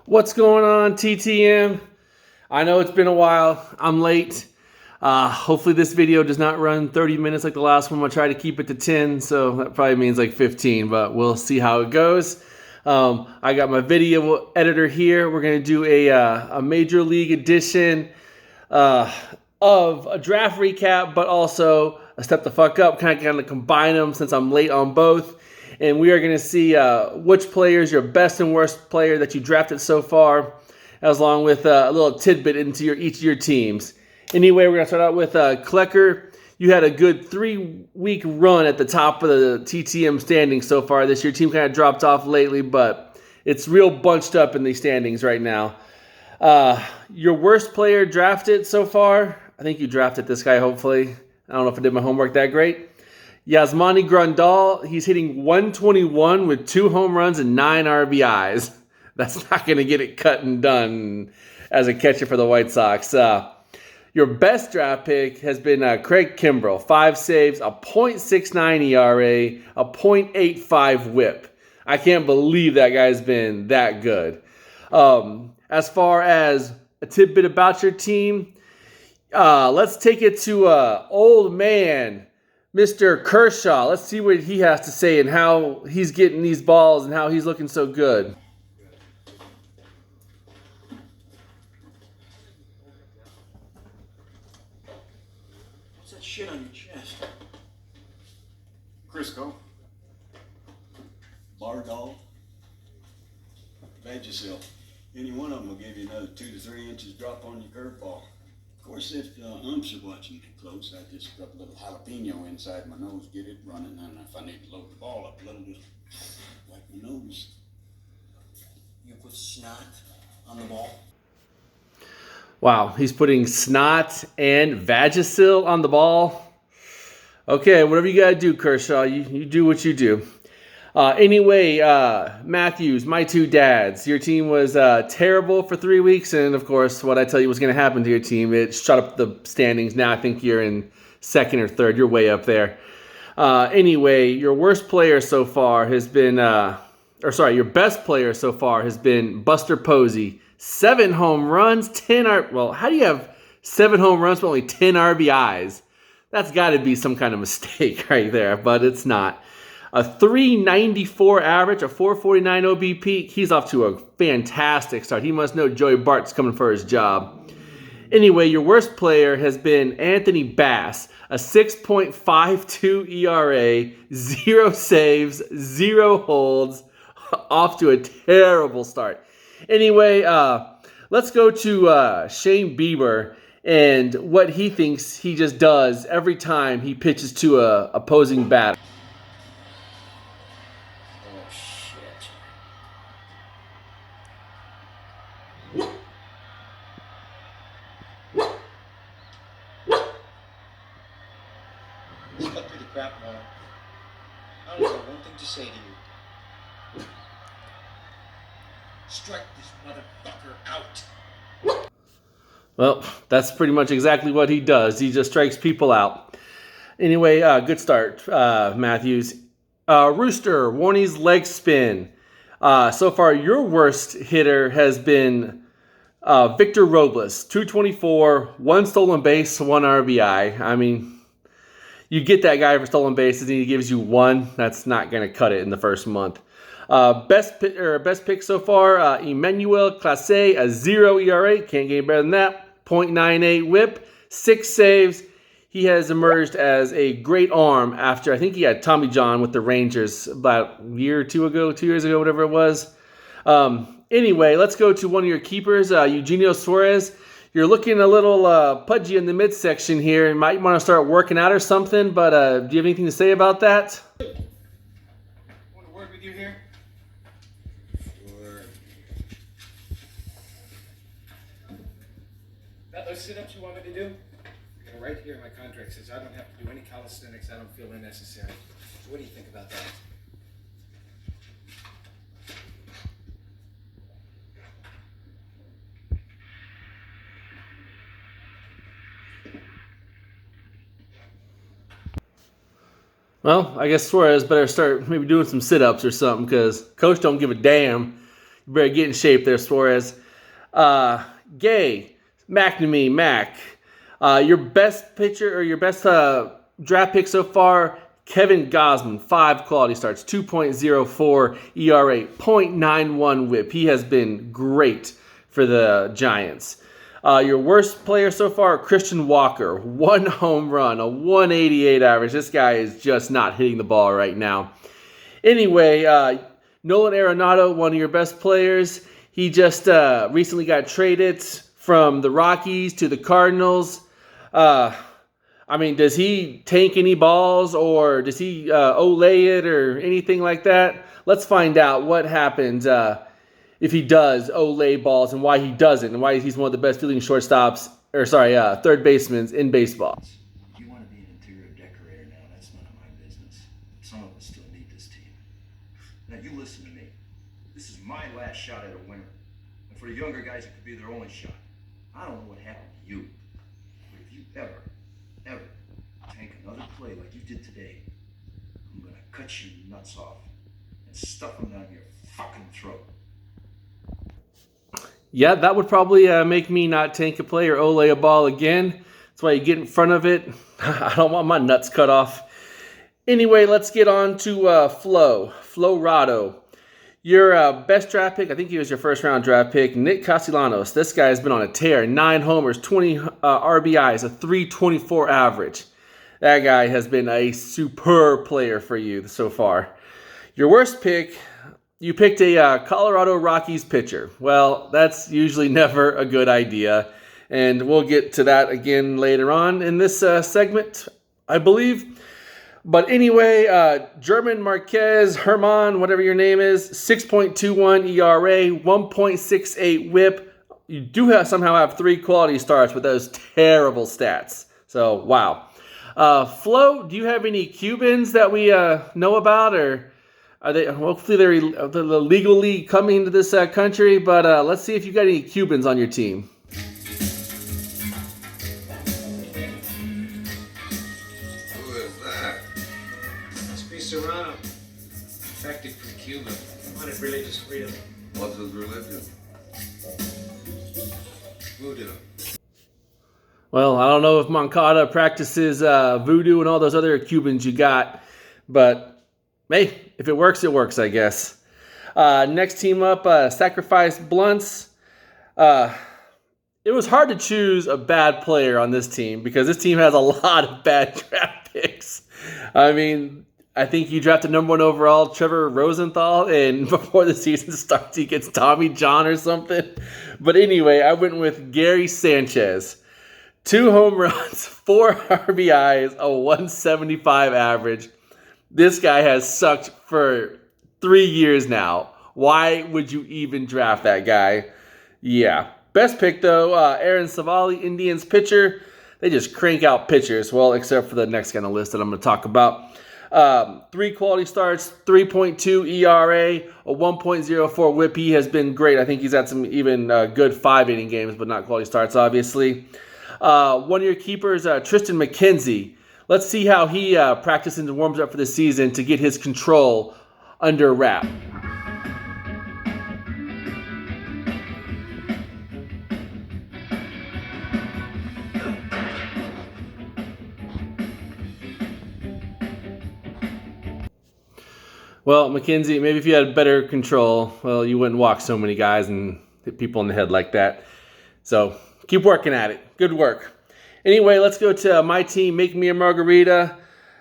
What's going on, TTM? I know it's been a while. I'm late. Hopefully this video does not run 30 minutes like the last one. I'm going to try to keep it to 10, so that probably means like 15, but we'll see how it goes. I got my video editor here. We're going to do a Major League edition of a draft recap, but also a step the fuck up, kind of combine them since I'm late on both. And we are going to see which player is your best and worst player that you drafted so far, as along with a little tidbit into each of your teams. Anyway, we're going to start out with Klecker. You had a good 3-week run at the top of the TTM standings so far this year. Your team kind of dropped off lately, but it's real bunched up in these standings right now. Your worst player drafted so far, I think you drafted this guy, hopefully. I don't know if I did my homework that great. Yasmani Grandal, he's hitting 121 with 2 home runs and 9 RBIs. That's not going to get it cut and done as a catcher for the White Sox. Your best draft pick has been Craig Kimbrell. 5 saves, a .69 ERA, a .85 whip. I can't believe that guy's been that good. As far as a tidbit about your team, let's take it to old man Mr. Kershaw. Let's see what he has to say and how he's getting these balls and how he's looking so good. What's that shit on your chest? Crisco. Bardol. Vagisil. Any one of them will give you another 2 to 3 inches drop on your curveball. Of course, if umps are watching too close, I just rub a little jalapeno inside my nose, get it running, and if I need to load the ball up a little, just wipe my nose. You put snot on the ball? Wow, he's putting snot and Vagisil on the ball. Okay, whatever you got to do, Kershaw, you do what you do. Anyway, Matthews, my 2 dads. Your team was terrible for 3 weeks, and of course, what I tell you was going to happen to your team, it shot up the standings. Now I think you're in 2nd or 3rd. You're way up there. Anyway, your worst player so far has been, your best player so far has been Buster Posey. 7 home runs, 10 well, how do you have 7 home runs but only 10 RBIs? That's got to be some kind of mistake right there, but it's not. A 394 average, a 449 OBP. He's off to a fantastic start. He must know Joey Bart's coming for his job. Anyway, your worst player has been Anthony Bass. A 6.52 ERA, 0 saves, 0 holds. Off to a terrible start. Anyway, let's go to Shane Bieber and what he thinks he just does every time he pitches to a opposing batter. Cut through the crap ball. I only got one thing to say to you. Strike this motherfucker out. Well, that's pretty much exactly what he does. He just strikes people out. Anyway, good start, Matthews. Rooster, Warney's leg spin. So far, your worst hitter has been Victor Robles. 224, 1 stolen base, 1 RBI. I mean, you get that guy for stolen bases and he gives you 1. That's not going to cut it in the first month. Best pick so far, Emmanuel Clase, a 0 ERA. Can't get any better than that. .98 whip, 6 saves. He has emerged as a great arm after, I think he had Tommy John with the Rangers about a year or 2 ago, 2 years ago, whatever it was. Anyway, let's go to one of your keepers, Eugenio Suarez. You're looking a little pudgy in the midsection here. You might want to start working out or something, but do you have anything to say about that? Want a word with you here? Sure. Got those sit-ups you want me to do? Right here, my contract says I don't have to do any calisthenics. I don't feel they're necessary. So what do you think about that? Well, I guess Suarez better start maybe doing some sit-ups or something because Coach don't give a damn. You better get in shape there, Suarez. Gay, McNamee, Mac. Your best pitcher or your best draft pick so far, Kevin Gausman, 5 quality starts, 2.04 ERA, 0.91 whip. He has been great for the Giants. Your worst player so far, Christian Walker, 1 home run, a 188 average. This guy is just not hitting the ball right now. Anyway, Nolan Arenado, one of your best players. He just recently got traded from the Rockies to the Cardinals. I mean, does he tank any balls, or does he Olay it or anything like that? Let's find out what happens if he does Olay balls and why he doesn't, and why he's one of the best fielding shortstops, or third basemen in baseball. You want to be an interior decorator now, that's none of my business. Some of us still need this team. Now you listen to me. This is my last shot at a winner. And for the younger guys, it could be their only shot. I don't know what happened to you, but if you ever tank another play like you did today, I'm gonna cut your nuts off and stuff them down your fucking throat. Yeah, that would probably make me not tank a play or Olay a ball again. That's why you get in front of it. I don't want my nuts cut off. Anyway, let's get on to Florado. Your best draft pick, I think he was your first round draft pick, Nick Castellanos. This guy has been on a tear. 9 homers, 20 RBIs, a 324 average. That guy has been a superb player for you so far. Your worst pick, you picked a Colorado Rockies pitcher. Well, that's usually never a good idea. And we'll get to that again later on in this segment, I believe. But anyway, German Marquez, Herman, whatever your name is, 6.21 ERA, 1.68 whip. You do somehow have 3 quality starts with those terrible stats. So, wow. Flo, do you have any Cubans that we know about, or are they? Hopefully they're legally coming to this country. But let's see if you got any Cubans on your team. Who is that? Must be Serrano. Defected from Cuba. Wanted religious freedom. What's his religion? Voodoo. Well, I don't know if Moncada practices voodoo and all those other Cubans you got, but hey, if it works, I guess. Next team up, Sacrifice Blunts. It was hard to choose a bad player on this team because this team has a lot of bad draft picks. I mean, I think you drafted number 1 overall Trevor Rosenthal, and before the season starts, he gets Tommy John or something. But anyway, I went with Gary Sanchez. 2 home runs, 4 RBIs, a 175 average. This guy has sucked for 3 years now. Why would you even draft that guy? Yeah. Best pick, though, Aaron Savali, Indians pitcher. They just crank out pitchers. Well, except for the next guy on the list that I'm going to talk about. 3 quality starts, 3.2 ERA, a 1.04 whip. He has been great. I think he's had some even good 5-inning games, but not quality starts, obviously. One of your keepers, Tristan McKenzie. Let's see how he practices and warms up for the season to get his control under wrap. Well, McKenzie, maybe if you had better control, well, you wouldn't walk so many guys and hit people in the head like that. So keep working at it. Good work. Anyway, let's go to my team, Make Me a Margarita.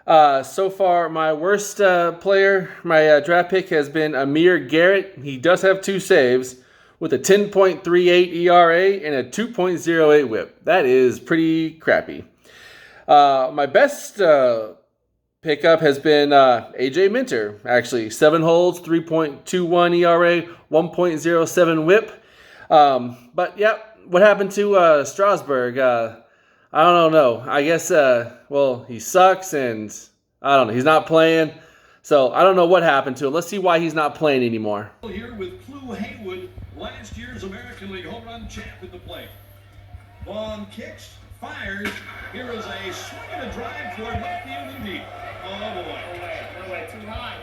So far, my worst player, my draft pick has been Amir Garrett. He does have 2 saves with a 10.38 ERA and a 2.08 whip. That is pretty crappy. My best pickup has been AJ Minter, actually. 7 holds, 3.21 ERA, 1.07 whip. But, yeah, what happened to Strasburg? I don't know. I guess, well, he sucks, and I don't know. He's not playing. So I don't know what happened to him. Let's see why he's not playing anymore. Here with Clu Haywood, last year's American League home run champ in the plate. Ball kicks, fires. Here is a swing and a drive toward left field and deep. Oh, boy. No way. Too high.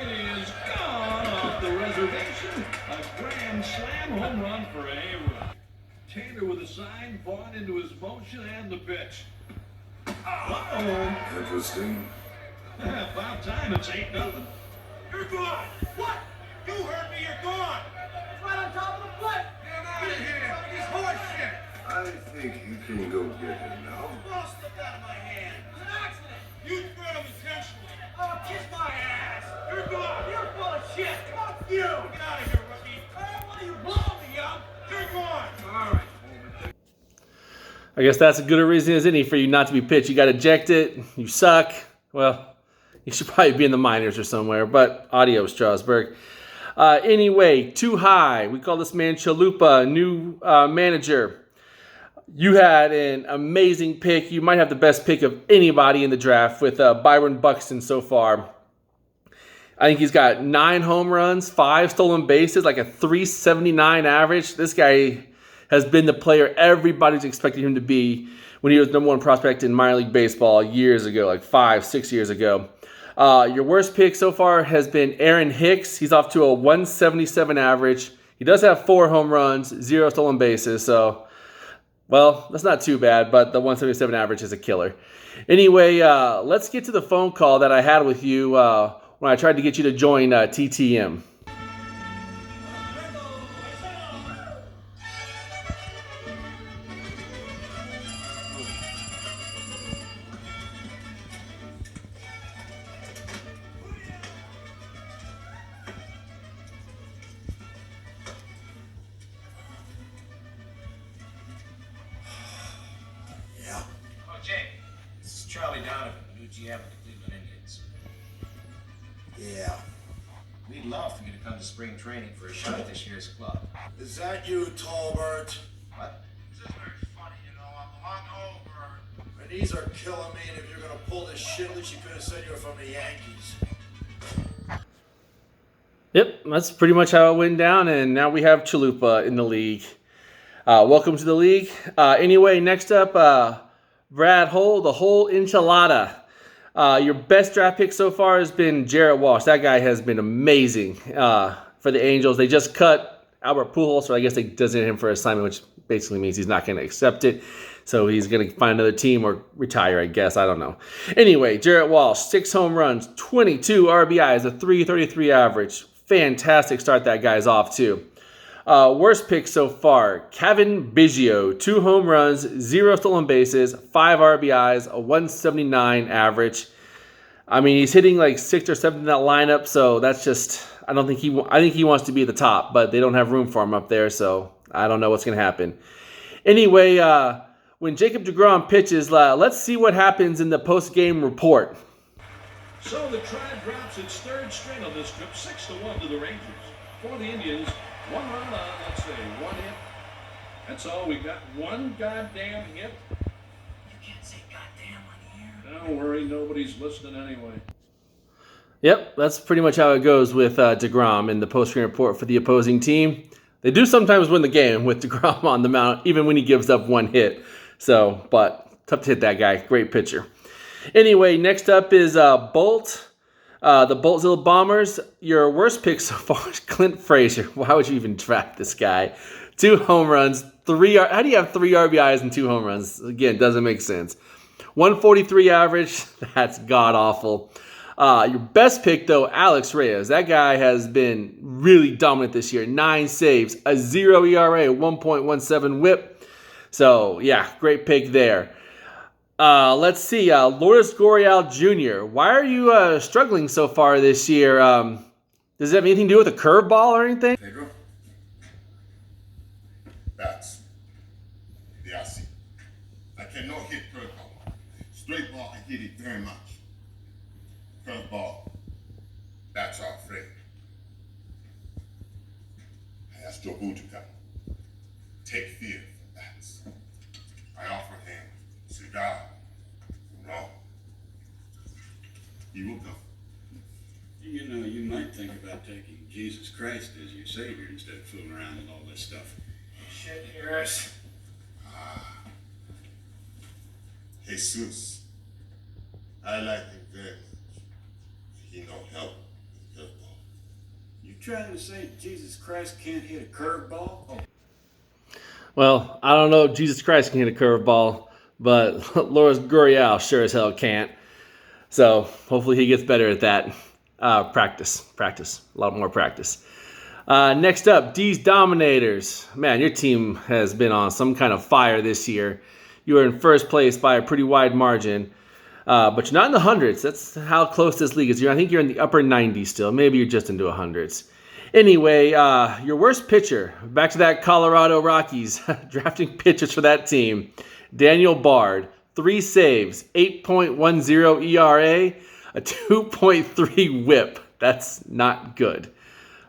It is gone off the reservation. A grand slam home run for Haywood. Taylor with a sign, Vaughn into his motion and the pitch. Uh-oh. Interesting. About time, it's 8-0. You're gone. What? You heard me, you're gone. It's right on top of the plate. Get out of here. This horse shit. I think you can go get him now. Ball slipped out of my hand. It was an accident. You threw him intentionally. Oh, kiss my ass. You're gone. You're full of shit. Fuck you. Get out of here, rookie. Hey, what are you blowing me, young? You're gone. All right. I guess that's as good a reason as any for you not to be pitched. You got ejected. You suck. Well, you should probably be in the minors or somewhere, but adios, Strasburg. Anyway, too high. We call this man Chalupa, new manager. You had an amazing pick. You might have the best pick of anybody in the draft with Byron Buxton so far. I think he's got 9 home runs, 5 stolen bases, like a 379 average. This guy has been the player everybody's expecting him to be when he was number 1 prospect in minor league baseball years ago, like 5-6 years ago. Your worst pick so far has been Aaron Hicks. He's off to a 177 average. He does have 4 home runs, 0 stolen bases, so, well, that's not too bad, but the 177 average is a killer. Anyway, let's get to the phone call that I had with you when I tried to get you to join TTM. Oh, Jake, this is Charlie Donovan, the new GM of the Cleveland Indians. Yeah. We'd love for you to come to spring training for a shot at this year's club. Is that you, Tolbert? What? This is very funny, you know. I'm hungover. My knees are killing me, and if you're gonna pull this shit, at least you could have said you were from the Yankees. Yep, that's pretty much how it went down, and now we have Chalupa in the league. Welcome to the league. Anyway, next up, Brad Hole, the whole enchilada. Your best draft pick so far has been Jarrett Walsh. That guy has been amazing for the Angels. They just cut Albert Pujols, so I guess they designated him for assignment, which basically means he's not going to accept it. So he's going to find another team or retire, I guess. I don't know. Anyway, Jarrett Walsh, 6 home runs, 22 RBIs, a 333 average. Fantastic start that guy's off to. Worst pick so far, Kevin Biggio, 2 home runs, 0 stolen bases, 5 RBIs, a 179 average. I mean, he's hitting like 6th or 7th in that lineup, so that's just, I think he wants to be at the top, but they don't have room for him up there, so I don't know what's going to happen. Anyway, when Jacob deGrom pitches, let's see what happens in the post-game report. So the Tribe drops its 3rd string on this trip, 6-1 to the Rangers. For the Indians, 1 run on, let's say, 1 hit. That's all. We got 1 goddamn hit. You can't say goddamn on the air. Don't worry, nobody's listening anyway. Yep, that's pretty much how it goes with deGrom in the post-game report for the opposing team. They do sometimes win the game with deGrom on the mound, even when he gives up 1 hit. So, but tough to hit that guy. Great pitcher. Anyway, next up is Bolt. The Boltzilla Bombers. Your worst pick so far is Clint Frazier. Why would you even draft this guy? 2 home runs, 3. How do you have 3 RBIs and 2 home runs? Again, doesn't make sense. 143 average. That's god awful. Your best pick though, Alex Reyes. That guy has been really dominant this year. 9 saves, a 0 ERA, 1.17 WHIP. So yeah, great pick there. Let's see, Lourdes Gurriel Jr. Why are you struggling so far this year? Does it have anything to do with a curveball or anything? Pedro? Bats. They are see. I cannot hit curveball. Straight ball, I hit it very much. Curveball. Bats are afraid. I asked Joe Boo to come. Take fear from bats. I offer him cigar. No. He will come. You know, you might think about taking Jesus Christ as your Savior instead of fooling around with all this stuff. Shit, Harris. Jesus. I like him very much. He no help with curveball. You trying to say Jesus Christ can't hit a curveball? Oh. Well, I don't know if Jesus Christ can hit a curveball, but Loris Gurriel sure as hell can't. So hopefully he gets better at that. Practice. A lot more practice. Next up, D's Dominators. Man, your team has been on some kind of fire this year. You are in first place by a pretty wide margin. But you're not in the hundreds. That's how close this league is. I think you're in the upper 90s still. Maybe you're just into hundreds. Anyway, your worst pitcher, back to that Colorado Rockies, drafting pitchers for that team. Daniel Bard, 3 saves, 8.10 ERA, a 2.3 whip. That's not good.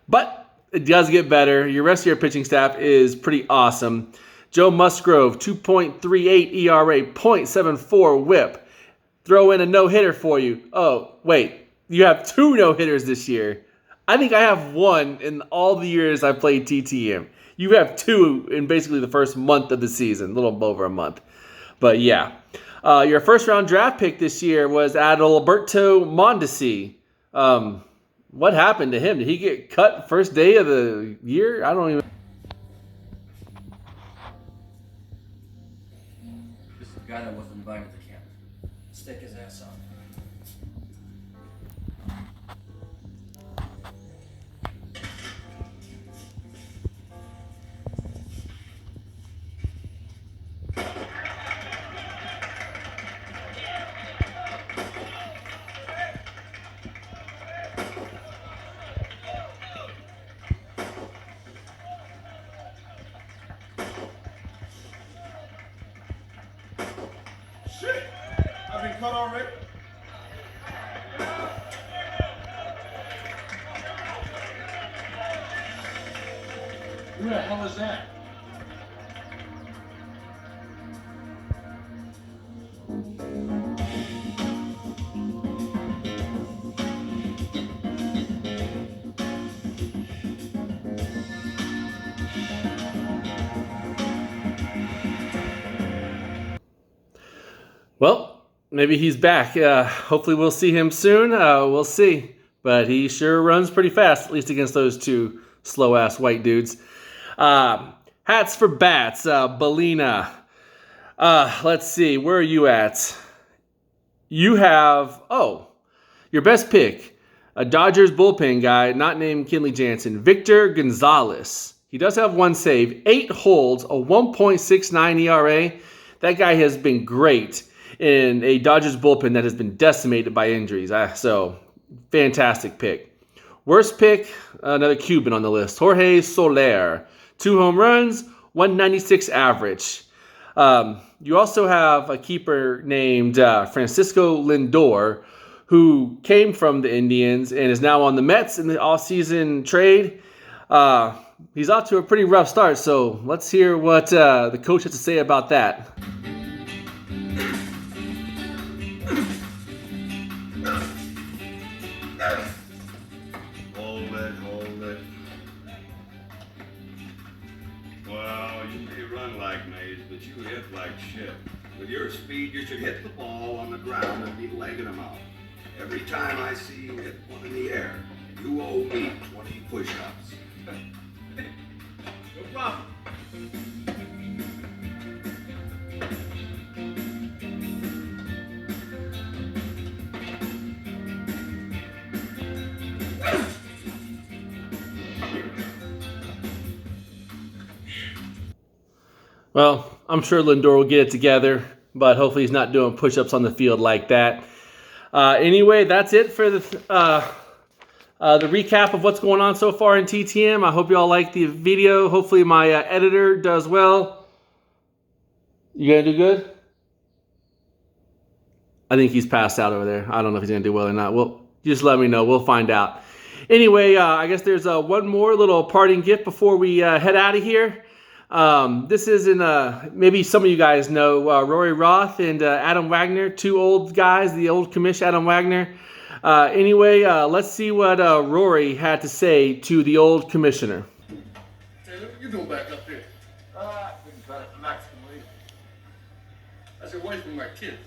But it does get better. Your rest of your pitching staff is pretty awesome. Joe Musgrove, 2.38 ERA, 0.74 whip. Throw in a no-hitter for you. Oh, wait. You have 2 no-hitters this year. I think I have 1 in all the years I've played TTM. You have 2 in basically the first month of the season. A little over a month. But yeah. Your first-round draft pick this year was Adalberto Mondesi. What happened to him? Did he get cut first day of the year? I don't even... This is the guy that wasn't invited to camp. Stick his ass on. Shit! I've been cut already. Who the hell is that? Well, maybe he's back. Hopefully we'll see him soon. We'll see. But he sure runs pretty fast, at least against those 2 slow-ass white dudes. Hats for bats. Belina. Let's see. Where are you at? You have... Oh, your best pick. A Dodgers bullpen guy, not named Kenley Jansen. Victor Gonzalez. He does have 1 save, 8 holds, a 1.69 ERA. That guy has been great in a Dodgers bullpen that has been decimated by injuries. So, fantastic pick. Worst pick, another Cuban on the list. Jorge Soler. 2 home runs, 196 average. You also have a keeper named Francisco Lindor, who came from the Indians and is now on the Mets in the offseason trade. He's off to a pretty rough start, so let's hear what the coach has to say about that. Hold it. Well, you may run like Mays, but you hit like shit. With your speed, you should hit the ball on the ground and be legging them out. Every time I see you hit one in the air, you owe me 20 push-ups. No problem. Well, I'm sure Lindor will get it together, but hopefully he's not doing push-ups on the field like that. Anyway, that's it for the recap of what's going on so far in TTM. I hope you all like the video. Hopefully my editor does well. You gonna do good? I think he's passed out over there. I don't know if he's gonna do well or not. Well, just let me know. We'll find out. Anyway, I guess there's one more little parting gift before we head out of here. This is maybe some of you guys know Rory Roth and Adam Wagner, 2 old guys, the old commish Adam Wagner. Anyway, let's see what Rory had to say to the old commissioner. Hey, what you doing back up here? Been cut at the Mexican League. I said, away from my kids.